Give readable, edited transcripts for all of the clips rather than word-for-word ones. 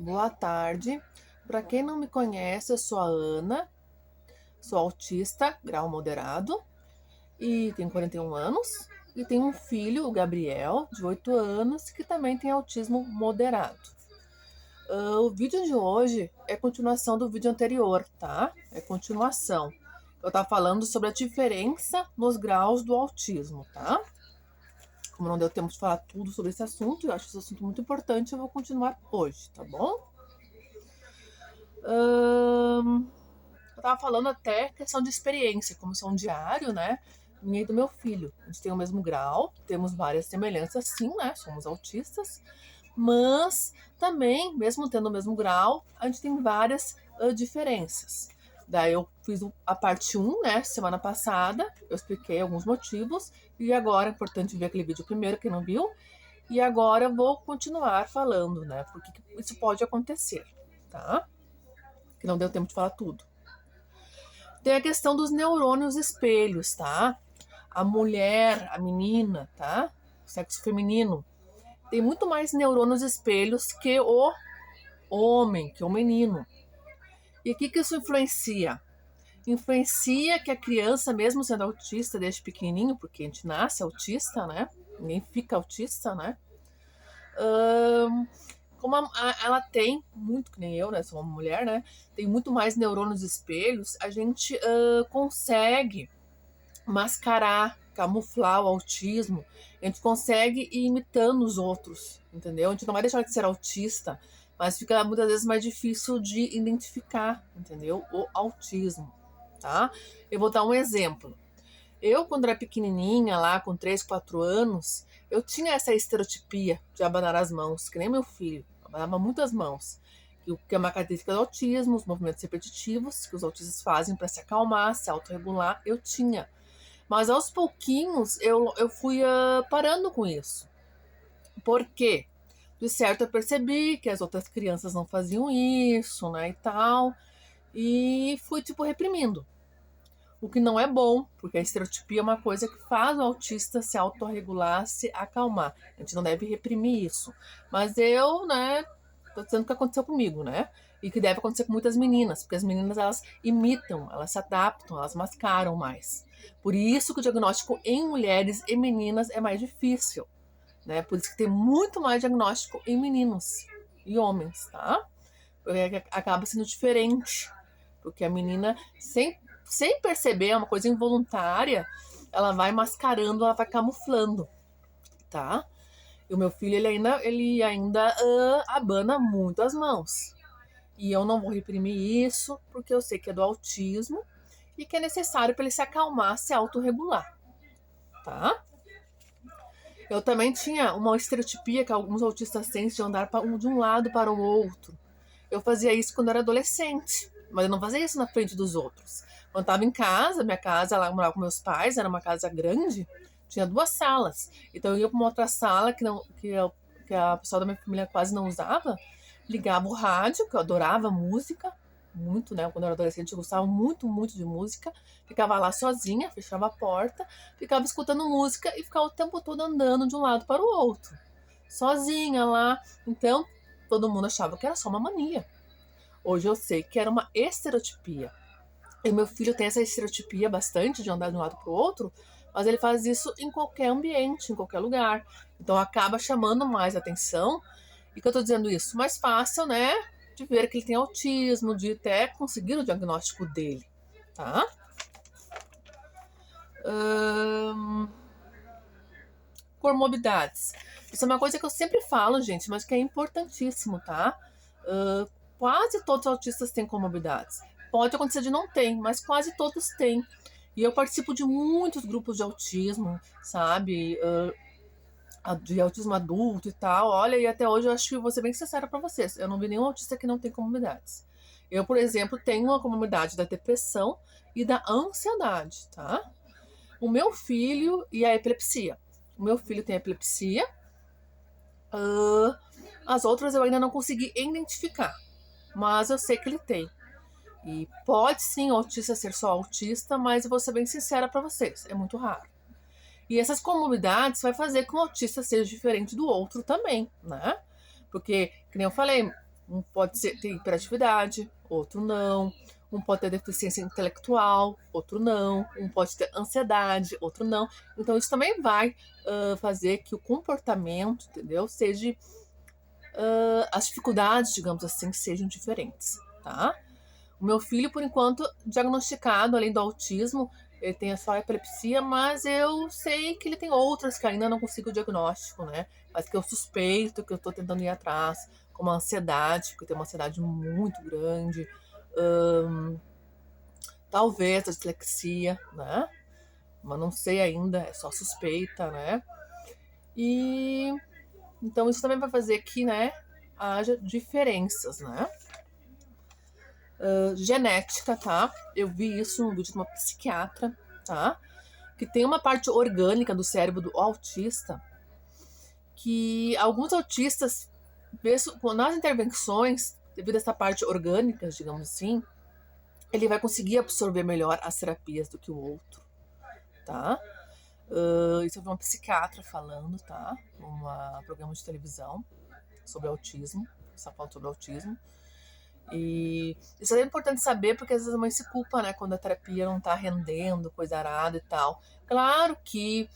Boa tarde. Para quem não me conhece, eu sou a Ana, sou autista, grau moderado, e tenho 41 anos. E tenho um filho, o Gabriel, de 8 anos, que também tem autismo moderado. O vídeo de hoje é continuação do vídeo anterior, tá? É continuação. Eu estava falando sobre a diferença nos graus do autismo, tá? Como não deu tempo de falar tudo sobre esse assunto, eu acho esse assunto muito importante, eu vou continuar hoje, tá bom? Eu tava falando até questão de experiência, como são um diário, né? Minha e do meu filho. A gente tem o mesmo grau, temos várias semelhanças, sim, né? Somos autistas, mas também, mesmo tendo o mesmo grau, a gente tem várias diferenças. Daí eu fiz a parte 1, né, semana passada, eu expliquei alguns motivos, e agora é importante ver aquele vídeo primeiro, quem não viu, e agora eu vou continuar falando, né, porque isso pode acontecer, tá? Que não deu tempo de falar tudo. Tem a questão dos neurônios espelhos, tá? A mulher, a menina, tá? Sexo feminino, tem muito mais neurônios espelhos que o homem, que o menino. E o que isso influencia? Influencia que a criança, mesmo sendo autista desde pequenininho, porque a gente nasce autista, né? Ninguém fica autista, né? Como ela tem muito, que nem eu, né? Sou uma mulher, né? Tem muito mais neurônios espelhos, a gente consegue mascarar, camuflar o autismo. A gente consegue ir imitando os outros, entendeu? A gente não vai deixar de ser autista, mas fica muitas vezes mais difícil de identificar, entendeu? O autismo, tá? Eu vou dar um exemplo. Eu, quando era pequenininha, lá com 3, 4 anos, eu tinha essa estereotipia de abanar as mãos, que nem meu filho, abanava muito as mãos. Que é uma característica do autismo, os movimentos repetitivos que os autistas fazem para se acalmar, se autorregular, eu tinha. Mas aos pouquinhos eu fui parando com isso. Por quê? De certo eu percebi que as outras crianças não faziam isso, né, e tal. E fui, tipo, reprimindo. O que não é bom, porque a estereotipia é uma coisa que faz o autista se autorregular, se acalmar. A gente não deve reprimir isso. Mas eu, né, tô dizendo o que aconteceu comigo, né? E que deve acontecer com muitas meninas, porque as meninas, elas imitam, elas se adaptam, elas mascaram mais. Por isso que o diagnóstico em mulheres e meninas é mais difícil, né? Por isso que tem muito mais diagnóstico em meninos e homens, tá? Porque acaba sendo diferente. Porque a menina, sem perceber, é uma coisa involuntária, ela vai mascarando, ela vai camuflando, tá? E o meu filho, ele ainda abana muito as mãos. E eu não vou reprimir isso, porque eu sei que é do autismo e que é necessário para ele se acalmar, se autorregular, tá? Eu também tinha uma estereotipia que alguns autistas têm de andar de um lado para o outro. Eu fazia isso quando eu era adolescente, mas eu não fazia isso na frente dos outros. Quando eu estava em casa, minha casa, lá eu morava com meus pais, era uma casa grande, tinha 2 salas. Então eu ia para uma outra sala que a pessoa da minha família quase não usava, ligava o rádio, que eu adorava música, muito, né? Quando eu era adolescente, eu gostava muito, muito de música. Ficava lá sozinha, fechava a porta, ficava escutando música e ficava o tempo todo andando de um lado para o outro, sozinha lá. Então, todo mundo achava que era só uma mania. Hoje eu sei que era uma estereotipia. E meu filho tem essa estereotipia bastante de andar de um lado para o outro, mas ele faz isso em qualquer ambiente, em qualquer lugar. Então acaba chamando mais atenção. E que eu tô dizendo isso? Mais fácil, né? De ver que ele tem autismo, de até conseguir o diagnóstico dele, tá? Comorbidades. Isso é uma coisa que eu sempre falo, gente, mas que é importantíssimo, tá? Quase todos os autistas têm comorbidades. Pode acontecer de não ter, mas quase todos têm. E eu participo de muitos grupos de autismo, sabe? De autismo adulto e tal. Olha, e até hoje eu acho que vou ser bem sincera pra vocês. Eu não vi nenhum autista que não tem comorbidades. Eu, por exemplo, tenho uma comorbidade da depressão e da ansiedade, tá? O meu filho e a epilepsia. O meu filho tem epilepsia. As outras eu ainda não consegui identificar, mas eu sei que ele tem. E pode sim o autista ser só autista, mas eu vou ser bem sincera pra vocês, é muito raro. E essas comorbidades vai fazer com que o autista seja diferente do outro também, né? Porque, como eu falei, Um pode ter hiperatividade, outro não. Um pode ter deficiência intelectual, outro não. Um pode ter ansiedade, outro não. Então, isso também vai fazer que o comportamento, entendeu? Seja. As dificuldades, digamos assim, sejam diferentes, tá? O meu filho, por enquanto, diagnosticado, além do autismo, ele tem só epilepsia, mas eu sei que ele tem outras que ainda não consigo o diagnóstico, né? Mas que eu suspeito, que eu tô tentando ir atrás, como a ansiedade, porque tem uma ansiedade muito grande, talvez a dislexia, né? Mas não sei ainda, é só suspeita, né? E então isso também vai fazer que, né, haja diferenças, né? Genética, tá? Eu vi isso no vídeo de uma psiquiatra, tá? Que tem uma parte orgânica do cérebro do autista que alguns autistas, nas intervenções, devido a essa parte orgânica, digamos assim, ele vai conseguir absorver melhor as terapias do que o outro, tá? Isso eu vi uma psiquiatra falando, tá? Num programa de televisão sobre autismo, só falando sobre autismo. E isso é importante saber porque às vezes a mãe se culpa, né? Quando a terapia não tá rendendo, coisa arada e tal. Claro que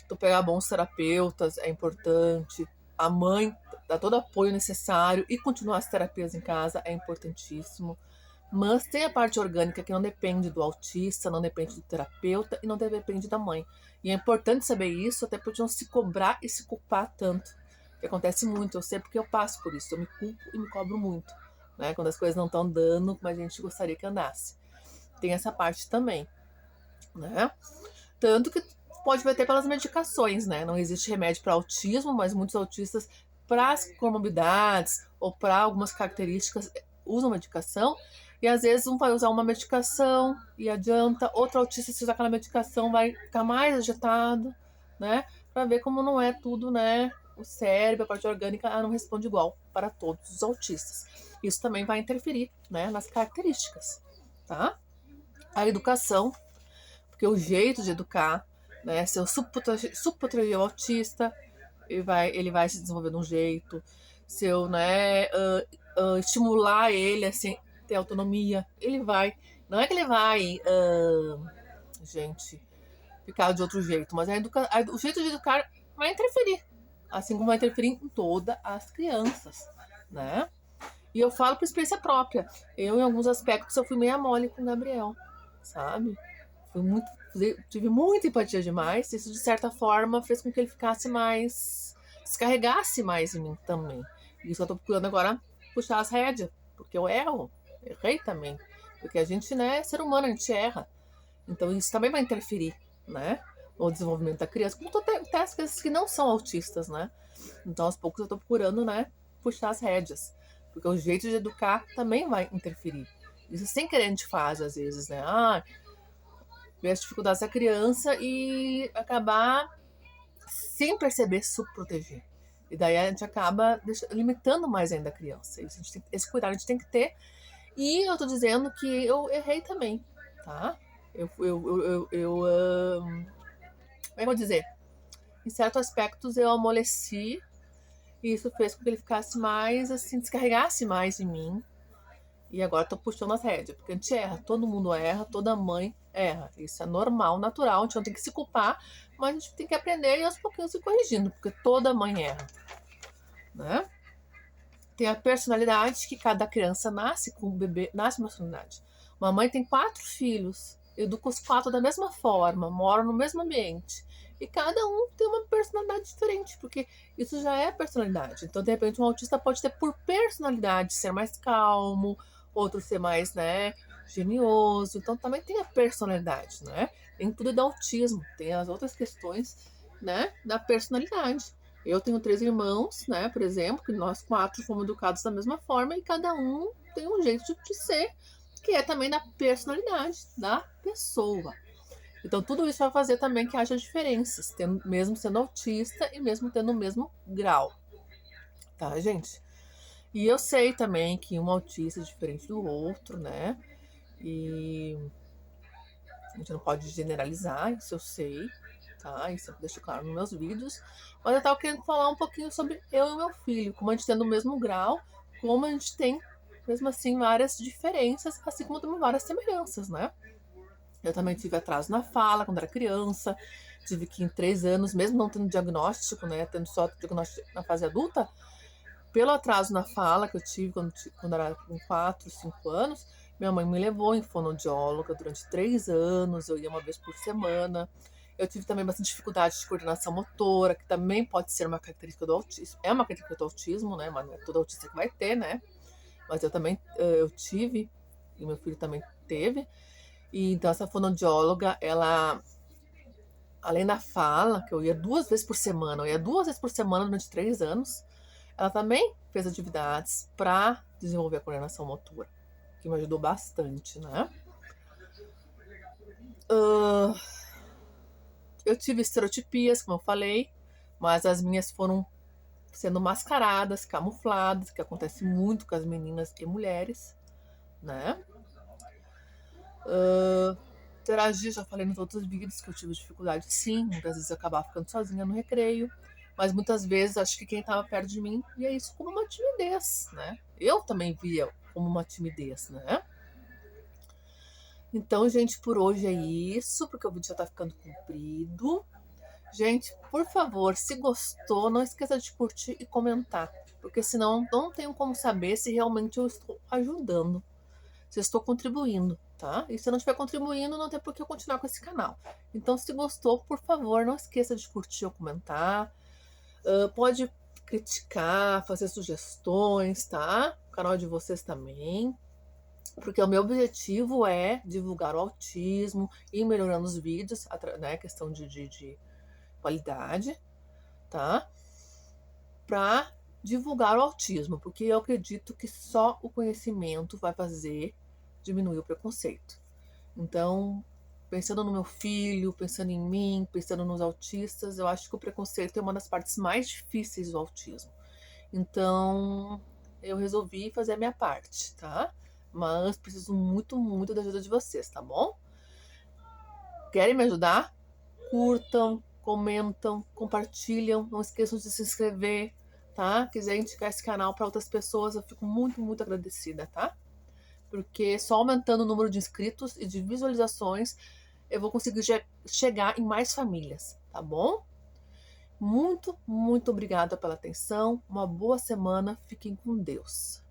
tu pegar bons terapeutas é importante. A mãe dá todo o apoio necessário e continuar as terapias em casa é importantíssimo. Mas tem a parte orgânica que não depende do autista, não depende do terapeuta e não depende da mãe. E é importante saber isso, até porque não se cobrar e se culpar tanto. Que acontece muito, eu sei porque eu passo por isso. Eu me culpo e me cobro muito, né? Quando as coisas não estão dando como a gente gostaria que andasse. Tem essa parte também, né? Tanto que pode ver até pelas medicações, né? Não existe remédio para autismo, mas muitos autistas, para as comorbidades ou para algumas características, usam medicação. E às vezes um vai usar uma medicação e adianta, outro autista, se usar aquela medicação, vai ficar mais agitado, né? Para ver como não é tudo, né? O cérebro, a parte orgânica, não responde igual para todos os autistas. Isso também vai interferir, né? Nas características, tá? A educação, porque o jeito de educar, né? Se eu subproteger o autista, ele vai se desenvolver de um jeito. Se eu, né, estimular ele assim, ter autonomia, ele vai. Não é que ele vai, gente, ficar de outro jeito, mas o jeito de educar vai interferir. Assim como vai interferir em todas as crianças, né? E eu falo por experiência própria. Eu, em alguns aspectos, eu fui meio mole com o Gabriel, sabe? Tive muita empatia demais. Isso, de certa forma, fez com que ele ficasse mais. Descarregasse mais em mim também. E isso eu tô procurando agora puxar as rédeas, porque eu errei também. Porque a gente, né, é ser humano, a gente erra. Então isso também vai interferir, né, no desenvolvimento da criança. Como até as crianças que não são autistas, né. Então aos poucos eu tô procurando, né, puxar as rédeas. Porque o jeito de educar também vai interferir. Isso sem querer a gente faz, às vezes, né. Ver as dificuldades da criança e acabar sem perceber subproteger. E daí a gente acaba limitando mais ainda a criança. Esse cuidado a gente tem que ter. E eu tô dizendo que eu errei também, tá? Como é que eu vou dizer? Em certos aspectos eu amoleci e isso fez com que ele ficasse mais, assim, descarregasse mais em mim. E agora tô puxando as rédeas, porque a gente erra, todo mundo erra, toda mãe erra. Isso é normal, natural, a gente não tem que se culpar, mas a gente tem que aprender e aos pouquinhos se corrigindo, porque toda mãe erra, né? Tem a personalidade que cada criança nasce com o bebê, nasce uma personalidade. Uma mãe tem 4 filhos, educa os 4 da mesma forma, moram no mesmo ambiente. E cada um tem uma personalidade diferente, porque isso já é personalidade. Então, de repente, um autista pode ter por personalidade ser mais calmo, outro ser mais, né, genioso. Então, também tem a personalidade, né? Tem tudo do autismo, tem as outras questões, né, da personalidade. Eu tenho 3 irmãos, né, por exemplo, que nós 4 fomos educados da mesma forma e cada um tem um jeito de ser, que é também da personalidade da pessoa. Então, tudo isso vai fazer também que haja diferenças, mesmo sendo autista e mesmo tendo o mesmo grau. Tá, gente? E eu sei também que um autista é diferente do outro, né? E a gente não pode generalizar, isso eu sei, tá? Isso eu deixo claro nos meus vídeos. Mas eu tava querendo falar um pouquinho sobre eu e meu filho, como a gente tem no mesmo grau, como a gente tem, mesmo assim, várias diferenças, assim como também várias semelhanças, né? Eu também tive atraso na fala quando era criança, tive que em 3 anos, mesmo não tendo diagnóstico, né, tendo só diagnóstico na fase adulta, pelo atraso na fala que eu tive quando era com 4, 5 anos, minha mãe me levou em fonoaudióloga durante 3 anos, eu ia uma vez por semana. Eu tive também bastante dificuldade de coordenação motora, que também pode ser uma característica do autismo. É uma característica do autismo, né? Mas não é todo autista que vai ter, né? Mas eu também eu tive, e meu filho também teve. E então essa fonoaudióloga, ela, além da fala, que eu ia 2 vezes por semana, eu ia 2 vezes por semana durante 3 anos, ela também fez atividades para desenvolver a coordenação motora, que me ajudou bastante, né? Eu tive estereotipias, como eu falei, mas as minhas foram sendo mascaradas, camufladas, que acontece muito com as meninas e mulheres, né? Interagir, já falei nos outros vídeos que eu tive dificuldade, sim. Muitas vezes eu acabava ficando sozinha no recreio, mas muitas vezes acho que quem estava perto de mim via isso como uma timidez, né? Eu também via como uma timidez, né? Então, gente, por hoje é isso, porque o vídeo já tá ficando comprido. Gente, por favor, se gostou, não esqueça de curtir e comentar, porque senão não tenho como saber se realmente eu estou ajudando, se eu estou contribuindo, tá? E se eu não estiver contribuindo, não tem por que eu continuar com esse canal. Então, se gostou, por favor, não esqueça de curtir ou comentar. Pode criticar, fazer sugestões, tá? O canal de vocês também. Porque o meu objetivo é divulgar o autismo e melhorando os vídeos, né? Questão de qualidade, tá? Para divulgar o autismo, porque eu acredito que só o conhecimento vai fazer diminuir o preconceito. Então, pensando no meu filho, pensando em mim, pensando nos autistas, eu acho que o preconceito é uma das partes mais difíceis do autismo. Então, eu resolvi fazer a minha parte, tá? Mas preciso muito, muito da ajuda de vocês, tá bom? Querem me ajudar? Curtam, comentam, compartilham, não esqueçam de se inscrever, tá? Quiser indicar esse canal para outras pessoas, eu fico muito, muito agradecida, tá? Porque só aumentando o número de inscritos e de visualizações, eu vou conseguir chegar em mais famílias, tá bom? Muito, muito obrigada pela atenção, uma boa semana, fiquem com Deus.